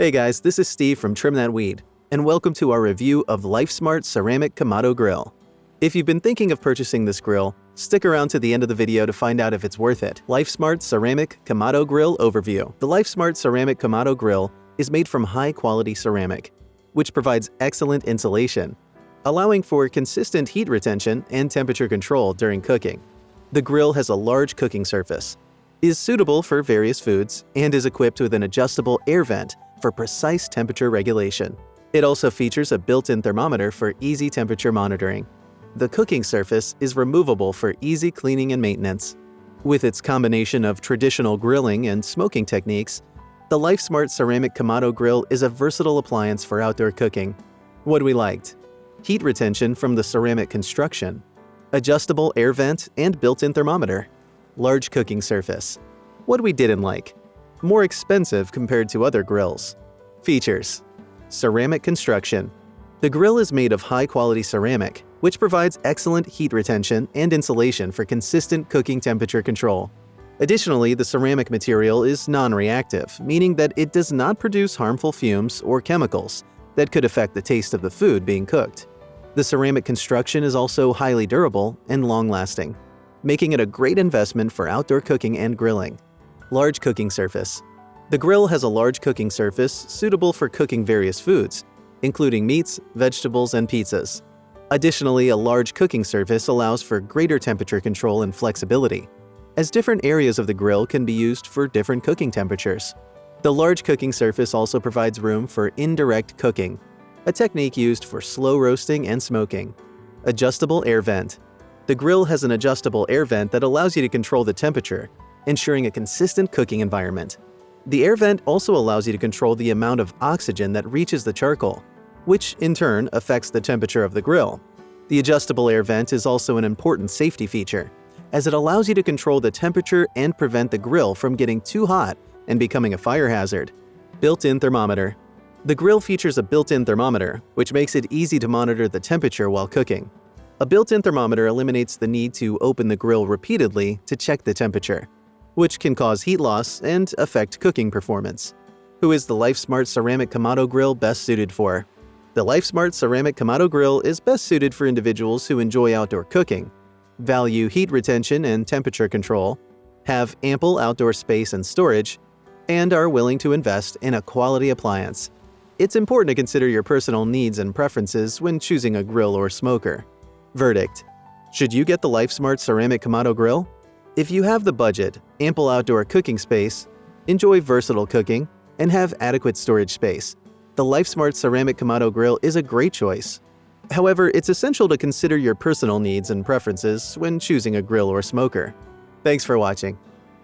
Hey guys, this is Steve from Trim That Weed, and welcome to our review of LifeSmart Ceramic Kamado Grill. If you've been thinking of purchasing this grill, stick around to the end of the video to find out if it's worth it. LifeSmart Ceramic Kamado Grill Overview. The LifeSmart Ceramic Kamado Grill is made from high-quality ceramic, which provides excellent insulation, allowing for consistent heat retention and temperature control during cooking. The grill has a large cooking surface, is suitable for various foods, and is equipped with an adjustable air vent for precise temperature regulation. It also features a built-in thermometer for easy temperature monitoring. The cooking surface is removable for easy cleaning and maintenance. With its combination of traditional grilling and smoking techniques, the LifeSmart Ceramic Kamado Grill is a versatile appliance for outdoor cooking. What we liked: heat retention from the ceramic construction, adjustable air vent and built-in thermometer, large cooking surface. What we didn't like: more expensive compared to other grills. Features: ceramic construction. The grill is made of high-quality ceramic, which provides excellent heat retention and insulation for consistent cooking temperature control. Additionally, the ceramic material is non-reactive, meaning that it does not produce harmful fumes or chemicals that could affect the taste of the food being cooked. The ceramic construction is also highly durable and long-lasting, making it a great investment for outdoor cooking and grilling. Large cooking surface. The grill has a large cooking surface suitable for cooking various foods, including meats, vegetables, and pizzas. Additionally, a large cooking surface allows for greater temperature control and flexibility, as different areas of the grill can be used for different cooking temperatures. The large cooking surface also provides room for indirect cooking, a technique used for slow roasting and smoking. Adjustable air vent. The grill has an adjustable air vent that allows you to control the temperature, ensuring a consistent cooking environment. The air vent also allows you to control the amount of oxygen that reaches the charcoal, which in turn affects the temperature of the grill. The adjustable air vent is also an important safety feature, as it allows you to control the temperature and prevent the grill from getting too hot and becoming a fire hazard. Built-in thermometer. The grill features a built-in thermometer, which makes it easy to monitor the temperature while cooking. A built-in thermometer eliminates the need to open the grill repeatedly to check the temperature, which can cause heat loss and affect cooking performance. Who is the LifeSmart Ceramic Kamado Grill best suited for? The LifeSmart Ceramic Kamado Grill is best suited for individuals who enjoy outdoor cooking, value heat retention and temperature control, have ample outdoor space and storage, and are willing to invest in a quality appliance. It's important to consider your personal needs and preferences when choosing a grill or smoker. Verdict: should you get the LifeSmart Ceramic Kamado Grill? If you have the budget, ample outdoor cooking space, enjoy versatile cooking, and have adequate storage space, the LifeSmart Ceramic Kamado Grill is a great choice. However, it's essential to consider your personal needs and preferences when choosing a grill or smoker. Thanks for watching.